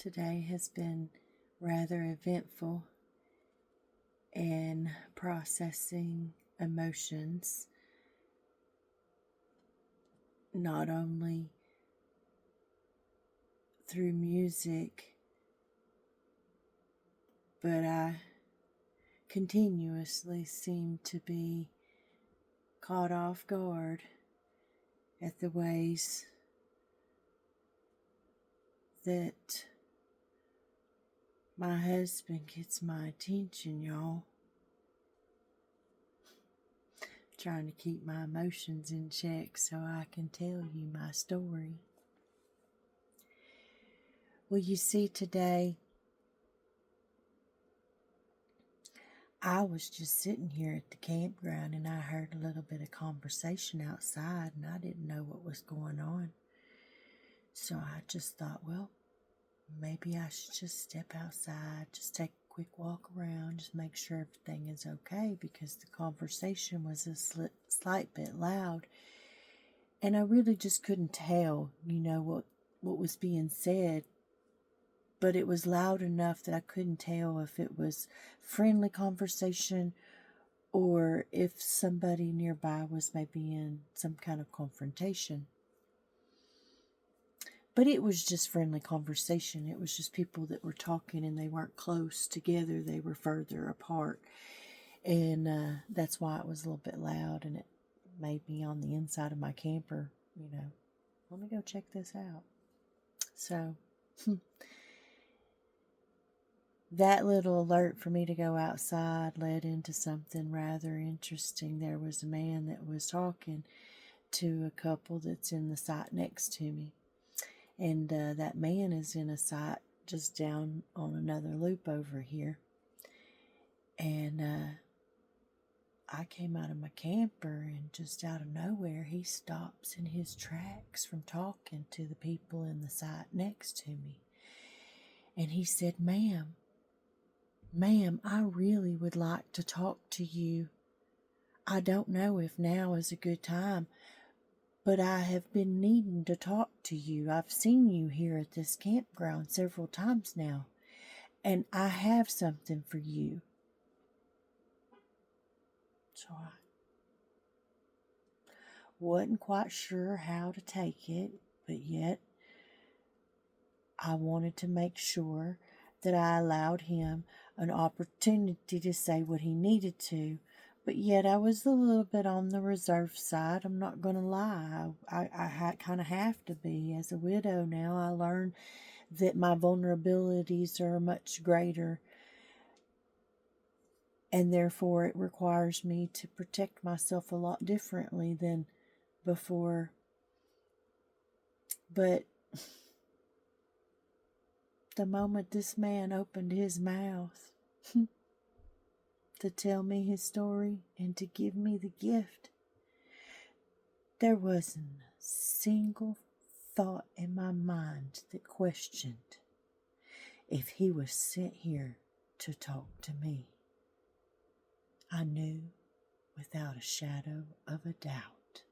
Today has been rather eventful in processing emotions, not only through music, but I continuously seem to be caught off guard at the ways that my husband gets my attention, y'all. Trying to keep my emotions in check so I can tell you my story. Well, you see, today I was just sitting here at the campground and I heard a little bit of conversation outside and I didn't know what was going on. So I just thought, well, maybe I should just step outside, just take a quick walk around, just make sure everything is okay, because the conversation was a slight bit loud. And I really just couldn't tell, what was being said. But it was loud enough that I couldn't tell if it was friendly conversation or if somebody nearby was maybe in some kind of confrontation. But it was just friendly conversation. It was just people that were talking and they weren't close together. They were further apart. And that's why it was a little bit loud, and it made me on the inside of my camper, let me go check this out. So that little alert for me to go outside led into something rather interesting. There was a man that was talking to a couple that's in the site next to me. And that man is in a site just down on another loop over here. And I came out of my camper, and just out of nowhere, he stops in his tracks from talking to the people in the site next to me. And he said, Ma'am, I really would like to talk to you. I don't know if now is a good time, but I have been needing to talk to you. I've seen you here at this campground several times now, and I have something for you. So I wasn't quite sure how to take it, but yet I wanted to make sure that I allowed him an opportunity to say what he needed to, but yet I was a little bit on the reserve side. I'm not going to lie. I kind of have to be. As a widow now, I learned that my vulnerabilities are much greater, and therefore it requires me to protect myself a lot differently than before. But the moment this man opened his mouth to tell me his story and to give me the gift, there wasn't a single thought in my mind that questioned if he was sent here to talk to me. I knew without a shadow of a doubt.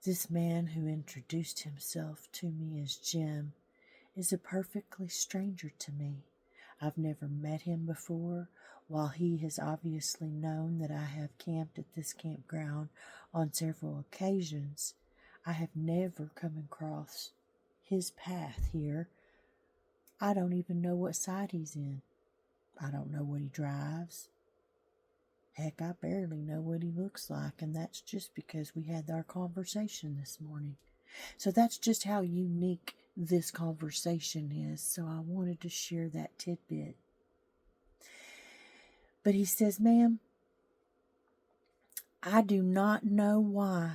This man who introduced himself to me as Jim is a perfectly stranger to me. I've never met him before, while he has obviously known that I have camped at this campground on several occasions. I have never come across his path here. I don't even know what side he's in. I don't know what he drives. Heck, I barely know what he looks like, and that's just because we had our conversation this morning. So that's just how unique this conversation is, so I wanted to share that tidbit. But he says, Ma'am, I do not know why,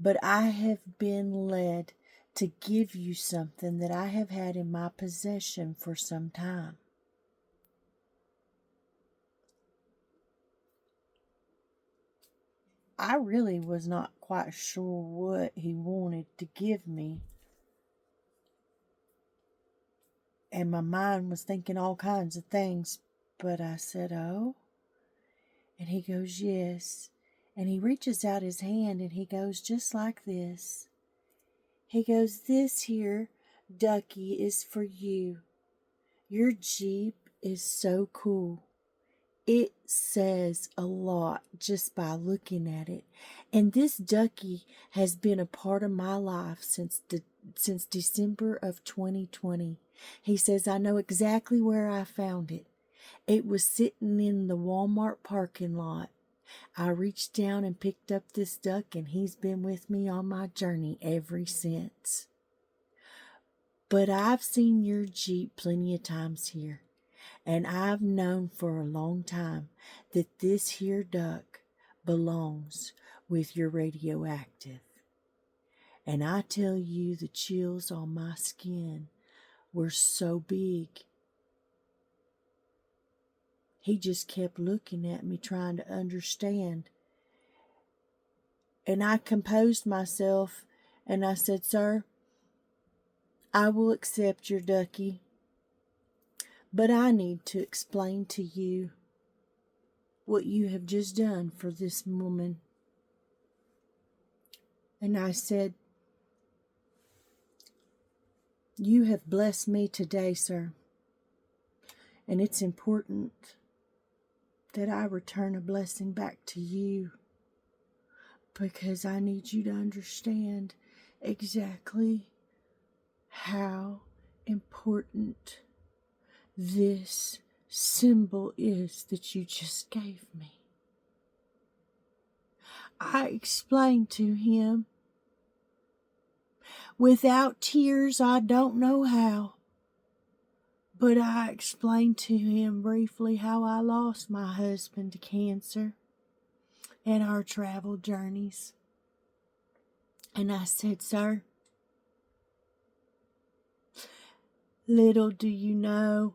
but I have been led to give you something that I have had in my possession for some time. I really was not quite sure what he wanted to give me. And my mind was thinking all kinds of things. But I said, oh? And he goes, yes. And he reaches out his hand and he goes just like this. He goes, "This here ducky is for you. Your Jeep is so cool. It says a lot just by looking at it. And this ducky has been a part of my life since December of 2020. He says, I know exactly where I found it. It was sitting in the Walmart parking lot. I reached down and picked up this duck, and he's been with me on my journey ever since. But I've seen your Jeep plenty of times here. And I've known for a long time that this here duck belongs with your radioactive. And I tell you, the chills on my skin were so big." He just kept looking at me, trying to understand. And I composed myself and I said, "Sir, I will accept your ducky, but I need to explain to you what you have just done for this woman." And I said, "You have blessed me today, sir. And it's important that I return a blessing back to you, because I need you to understand exactly how important this symbol is that you just gave me." I explained to him without tears, I don't know how, but I explained to him briefly how I lost my husband to cancer and our travel journeys. And I said, "Sir, little do you know,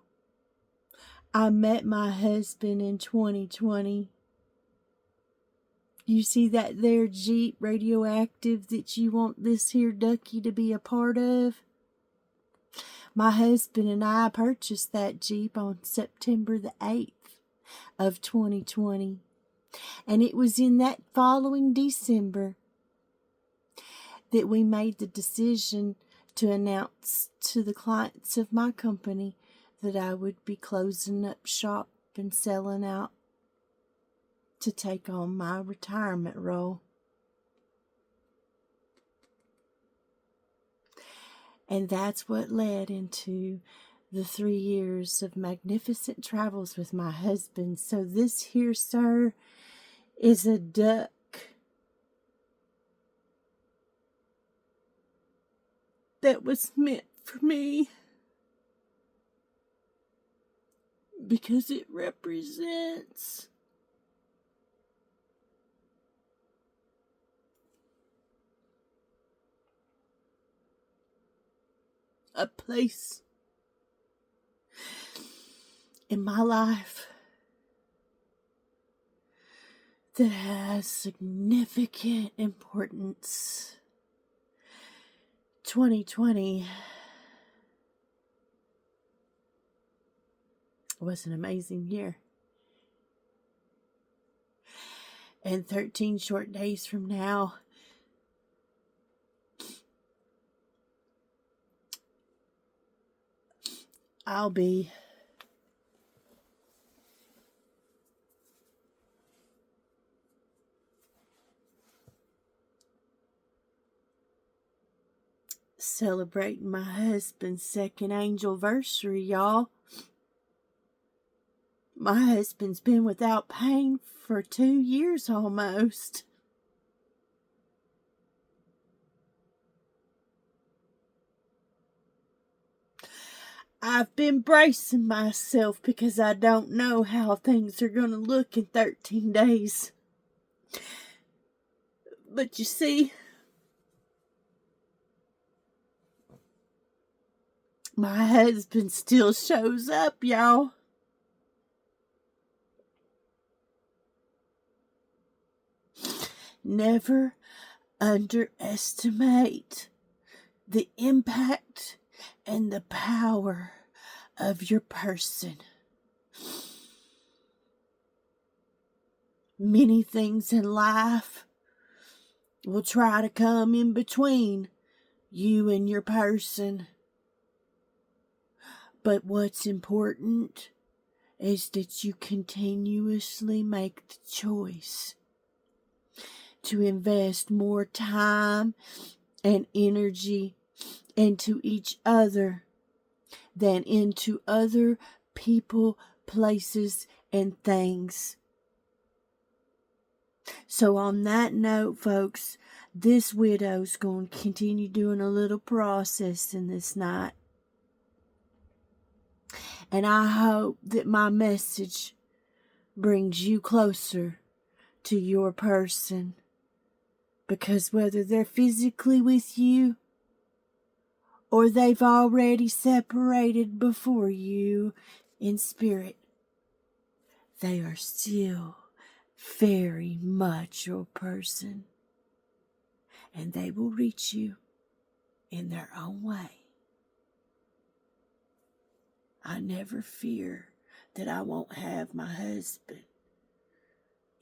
I met my husband in 2020. You see that there Jeep radioactive that you want this here ducky to be a part of? My husband and I purchased that Jeep on September the 8th of 2020. And it was in that following December that we made the decision to announce to the clients of my company that I would be closing up shop and selling out to take on my retirement role." And that's what led into the 3 years of magnificent travels with my husband. So this here, sir, is a duck that was meant for me, because it represents a place in my life that has significant importance. 2020 was an amazing year. And 13 short days from now, I'll be celebrating my husband's second angelversary, y'all. My husband's been without pain for 2 years almost. I've been bracing myself because I don't know how things are going to look in 13 days. But you see, my husband still shows up, y'all. Never underestimate the impact and the power of your person. Many things in life will try to come in between you and your person. But what's important is that you continuously make the choice to invest more time and energy into each other than into other people, places, and things. So on that note, folks, this widow's going to continue doing a little processing this night. And I hope that my message brings you closer to your person. Because whether they're physically with you or they've already separated before you in spirit, they are still very much your person. And they will reach you in their own way. I never fear that I won't have my husband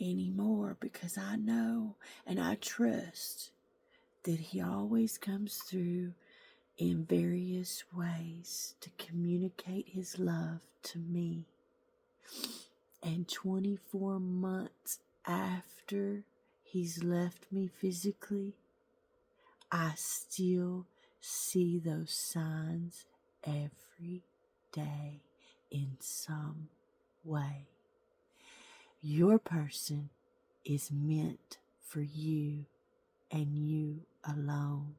anymore, because I know and I trust that he always comes through in various ways to communicate his love to me. And 24 months after he's left me physically, I still see those signs every day in some way. Your person is meant for you and you alone.